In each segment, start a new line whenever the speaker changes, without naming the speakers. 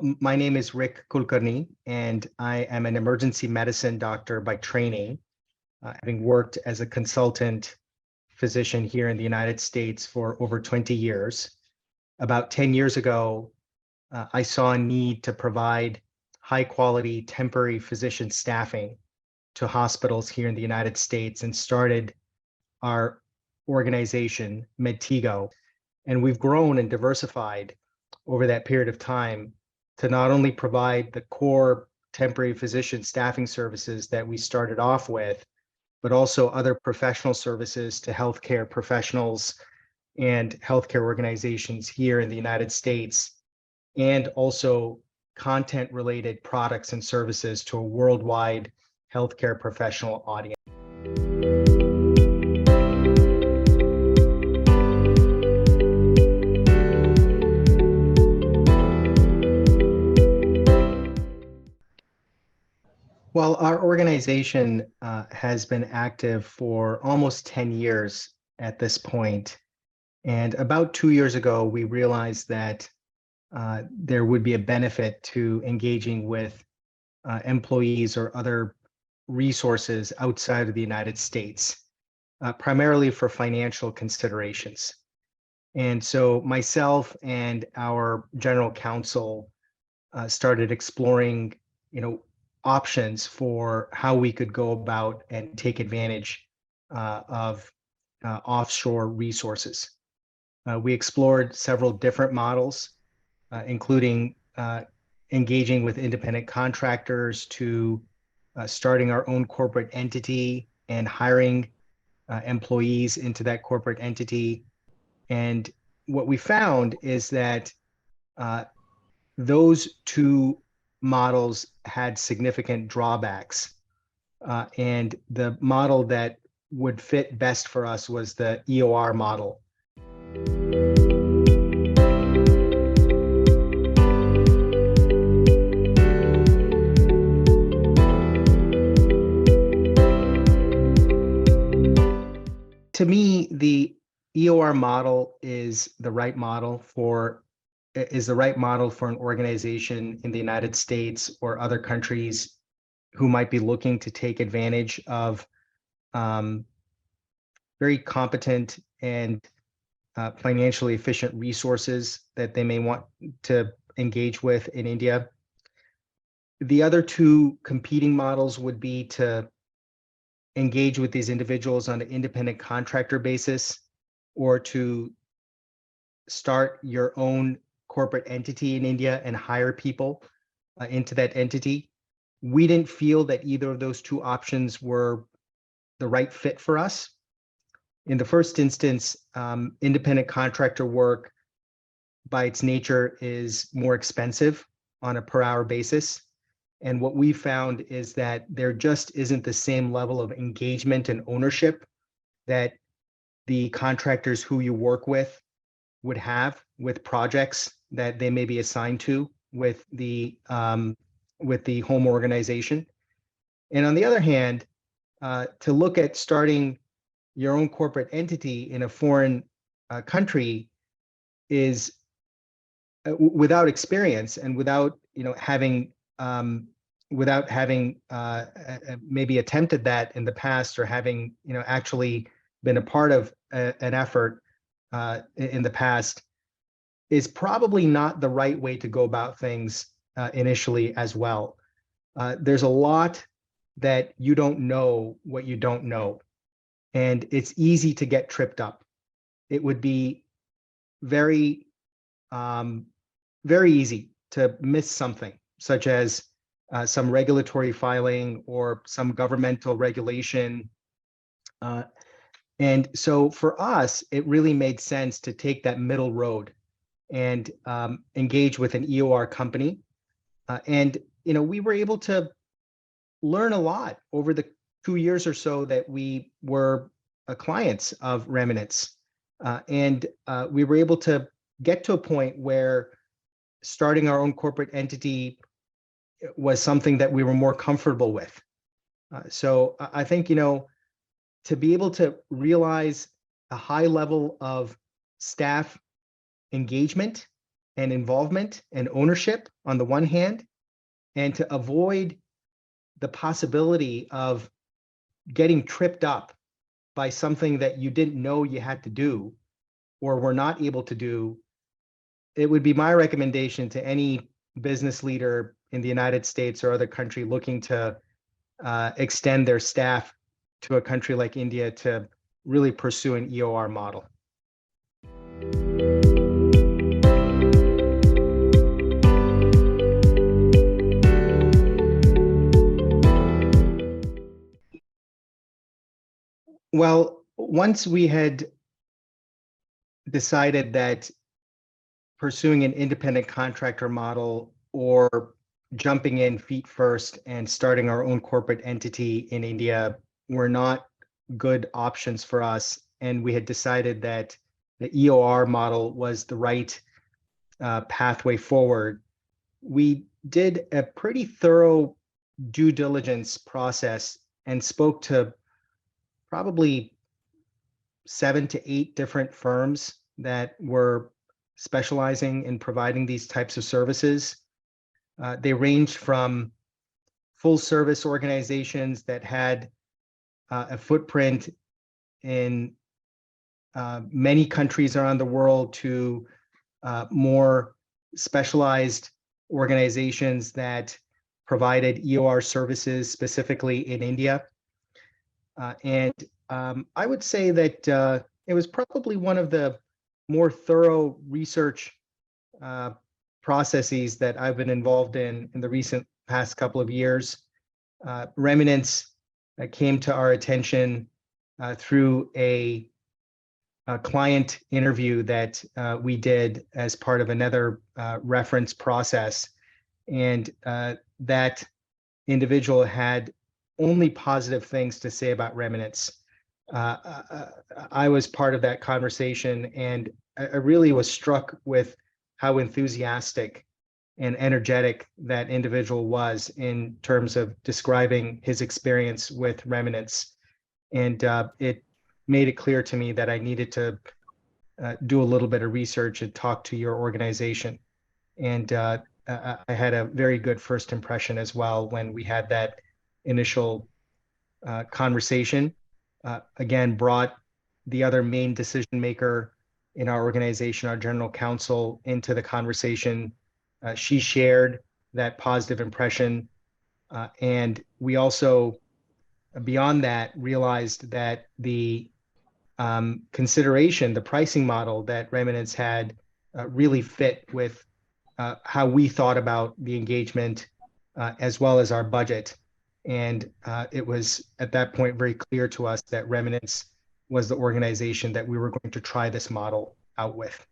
My name is Rick Kulkarni, and I am an emergency medicine doctor by training, having worked as a consultant physician here in the United States for over 20 years. About 10 years ago, I saw a need to provide high quality temporary physician staffing to hospitals here in the United States and started our organization, Medtigo. And we've grown and diversified over that period of time to not only provide the core temporary physician staffing services that we started off with, but also other professional services to healthcare professionals and healthcare organizations here in the United States, and also content-related products and services to a worldwide healthcare professional audience. Well, our organization has been active for almost 10 years at this point. And about 2 years ago, we realized that there would be a benefit to engaging with employees or other resources outside of the United States, primarily for financial considerations. And so myself and our general counsel started exploring, options for how we could go about and take advantage of offshore resources. We explored several different models, including engaging with independent contractors to starting our own corporate entity and hiring employees into that corporate entity. And what we found is that those two models had significant drawbacks. And the model that would fit best for us was the EOR model. To me, the EOR model is the right model for an organization in the United States or other countries who might be looking to take advantage of very competent and financially efficient resources that they may want to engage with in India. The other two competing models would be to engage with these individuals on an independent contractor basis, or to start your own corporate entity in India and hire people into that entity. We didn't feel that either of those two options were the right fit for us. In the first instance, independent contractor work by its nature is more expensive on a per hour basis. And what we found is that there just isn't the same level of engagement and ownership that the contractors who you work with would have with projects that they may be assigned to with the home organization. And on the other hand, to look at starting your own corporate entity in a foreign country is without experience and without having maybe attempted that in the past, or having actually been a part of an effort in the past, is probably not the right way to go about things initially as well. There's a lot that you don't know what you don't know, and it's easy to get tripped up. It would be very, very easy to miss something, such as some regulatory filing or some governmental regulation. And so for us, it really made sense to take that middle road and engage with an EOR company. And we were able to learn a lot over the 2 years or so that we were clients of Remunance. And we were able to get to a point where starting our own corporate entity was something that we were more comfortable with. So I think, to be able to realize a high level of staff engagement and involvement and ownership on the one hand, and to avoid the possibility of getting tripped up by something that you didn't know you had to do or were not able to do. It would be my recommendation to any business leader in the United States or other country looking to extend their staff to a country like India to really pursue an EOR model. Well, once we had decided that pursuing an independent contractor model or jumping in feet first and starting our own corporate entity in India were not good options for us, and we had decided that the EOR model was the right pathway forward, we did a pretty thorough due diligence process and spoke to probably 7 to 8 different firms that were specializing in providing these types of services. They ranged from full service organizations that had a footprint in many countries around the world to more specialized organizations that provided EOR services specifically in India. And I would say that it was probably one of the more thorough research processes that I've been involved in the recent past couple of years. Remunance came to our attention through a client interview that we did as part of another reference process. And that individual had only positive things to say about Remunance. I was part of that conversation, and I really was struck with how enthusiastic and energetic that individual was in terms of describing his experience with Remunance. And it made it clear to me that I needed to do a little bit of research and talk to your organization. And I had a very good first impression as well when we had that initial conversation. Again, brought the other main decision maker in our organization, our general counsel, into the conversation. She shared that positive impression. And we also, beyond that, realized that the consideration, the pricing model that Remunance had really fit with how we thought about the engagement as well as our budget. And it was at that point very clear to us that Remunance was the organization that we were going to try this model out with.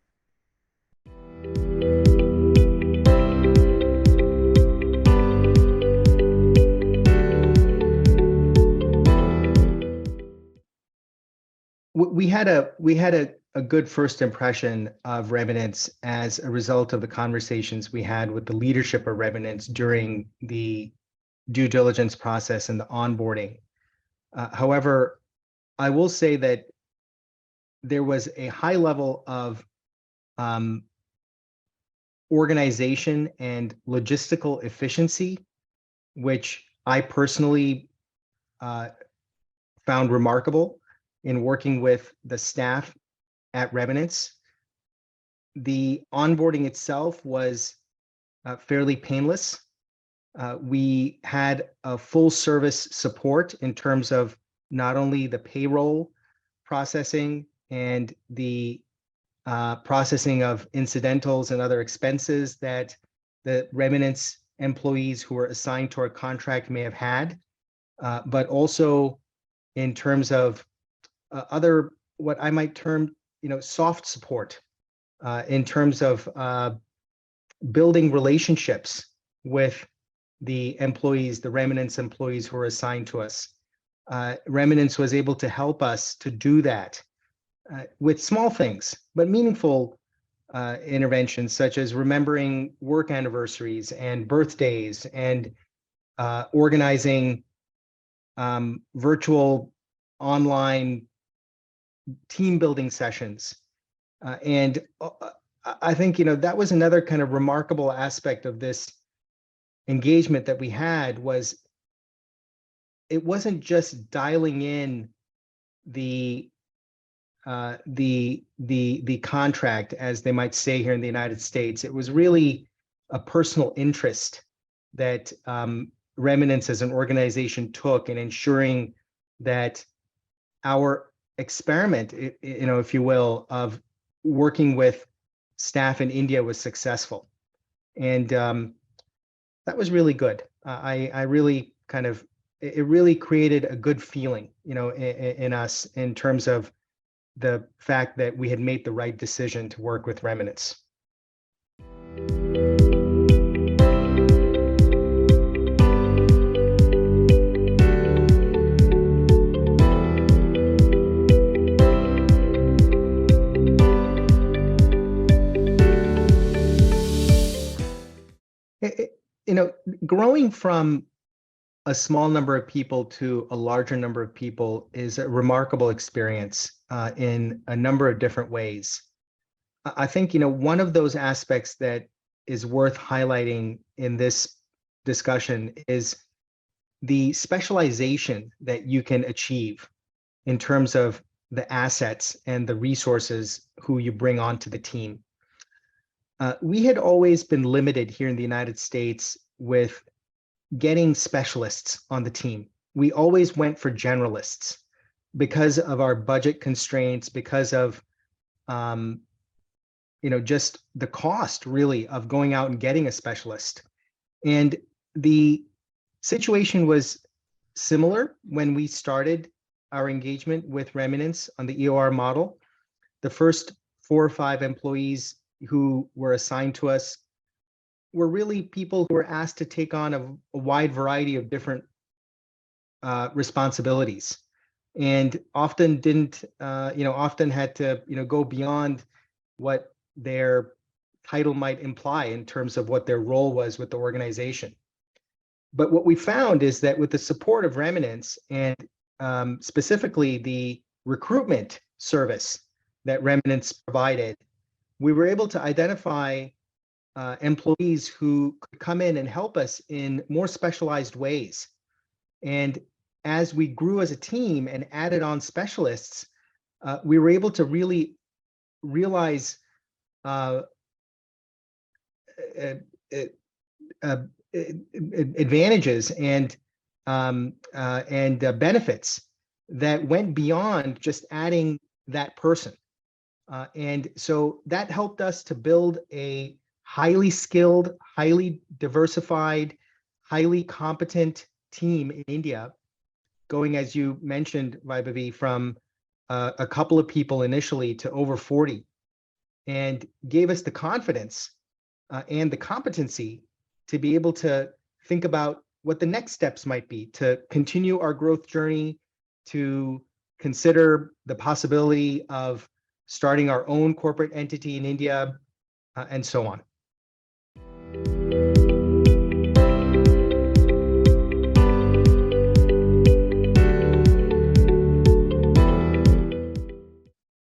We had a good first impression of Remunance as a result of the conversations we had with the leadership of Remunance during the due diligence process and the onboarding. However, I will say that there was a high level of organization and logistical efficiency, which I personally found remarkable in working with the staff at Remunance. The onboarding itself was fairly painless. We had a full service support in terms of not only the payroll processing and the processing of incidentals and other expenses that the Remunance employees who were assigned to our contract may have had, but also in terms of other, what I might term, soft support in terms of building relationships with the employees, the Remunance employees who were assigned to us. Remunance was able to help us to do that with small things, but meaningful interventions, such as remembering work anniversaries and birthdays and organizing virtual online team building sessions. And I think, that was another kind of remarkable aspect of this engagement that we had. Was it wasn't just dialing in the contract, as they might say here in the United States. It was really a personal interest that Remunance as an organization took in ensuring that our experiment, if you will, of working with staff in India was successful. And that was really good. I really it really created a good feeling, in us, in terms of the fact that we had made the right decision to work with Remunance. Growing from a small number of people to a larger number of people is a remarkable experience in a number of different ways. I think, one of those aspects that is worth highlighting in this discussion is the specialization that you can achieve in terms of the assets and the resources who you bring onto the team. We had always been limited here in the United States with getting specialists on the team. We always went for generalists because of our budget constraints, because of just the cost, really, of going out and getting a specialist. And the situation was similar when we started our engagement with Remunance on the EOR model. The first 4 or 5 employees who were assigned to us were really people who were asked to take on a wide variety of different responsibilities, and often didn't, often had to, go beyond what their title might imply in terms of what their role was with the organization. But what we found is that with the support of Remunance, and specifically the recruitment service that Remunance provided, we were able to identify employees who could come in and help us in more specialized ways. And as we grew as a team and added on specialists, we were able to really realize advantages and benefits that went beyond just adding that person. And so that helped us to build a highly skilled, highly diversified, highly competent team in India, going, as you mentioned, Vaibhavi, from a couple of people initially to over 40, and gave us the confidence and the competency to be able to think about what the next steps might be to continue our growth journey, to consider the possibility of starting our own corporate entity in India, and so on.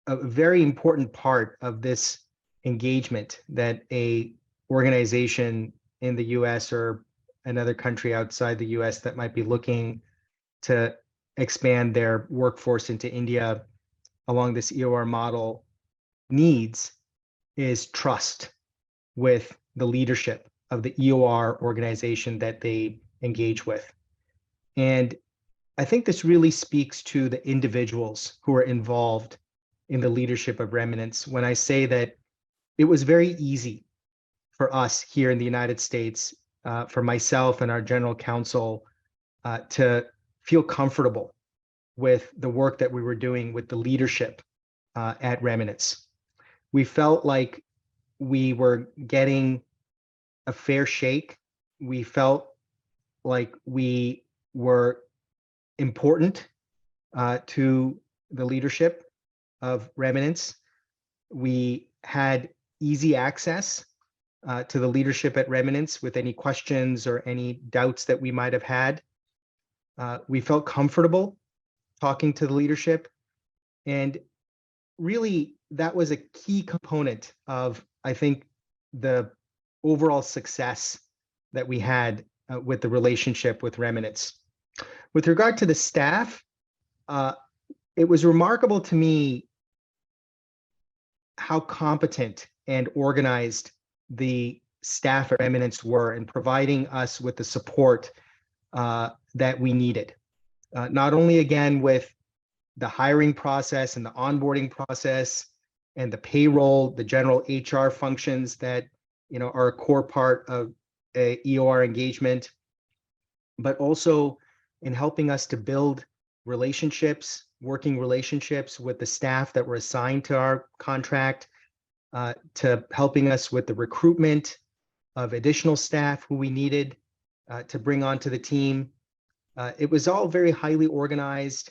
A very important part of this engagement that a organization in the US or another country outside the US that might be looking to expand their workforce into India along this EOR model needs is trust with the leadership of the EOR organization that they engage with. And I think this really speaks to the individuals who are involved in the leadership of Remunance when I say that it was very easy for us here in the United States, for myself and our general counsel, to feel comfortable with the work that we were doing with the leadership at Remunance. We felt like we were getting a fair shake. We felt like we were important to the leadership of Remunance. We had easy access to the leadership at Remunance with any questions or any doubts that we might have had. We felt comfortable talking to the leadership, and really, that was a key component of, I think, the overall success that we had with the relationship with Remunance. With regard to the staff, it was remarkable to me how competent and organized the staff at Remunance were in providing us with the support that we needed. Not only, again, with the hiring process and the onboarding process and the payroll, the general HR functions that are a core part of a EOR engagement, but also in helping us to build relationships, working relationships with the staff that were assigned to our contract, to helping us with the recruitment of additional staff who we needed to bring onto the team. It was all very highly organized,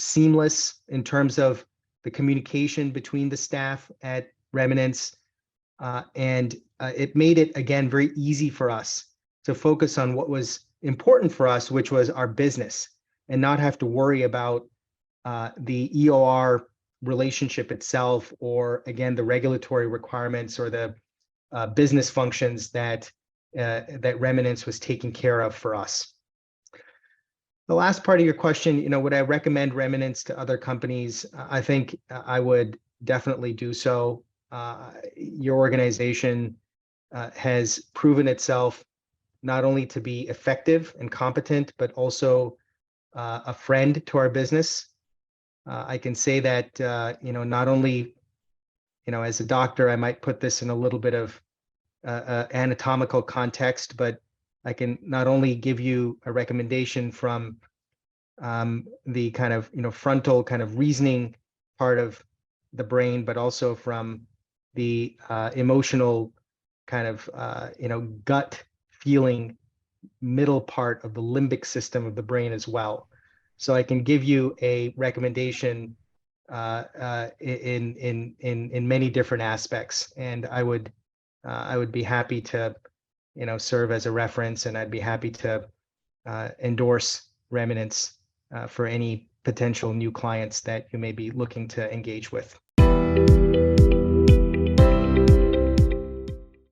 seamless in terms of the communication between the staff at Remunance, and it made it, again, very easy for us to focus on what was important for us, which was our business, and not have to worry about the EOR relationship itself, or, again, the regulatory requirements or the business functions that Remunance was taking care of for us. The last part of your question, would I recommend Remunance to other companies? I think I would definitely do so. Your organization has proven itself not only to be effective and competent, but also a friend to our business. I can say that, not only, as a doctor, I might put this in a little bit of anatomical context, but I can not only give you a recommendation from the kind of, frontal kind of reasoning part of the brain, but also from the emotional kind of, gut feeling middle part of the limbic system of the brain as well. So I can give you a recommendation in many different aspects, and I would be happy to serve as a reference, and I'd be happy to endorse Remunance for any potential new clients that you may be looking to engage with.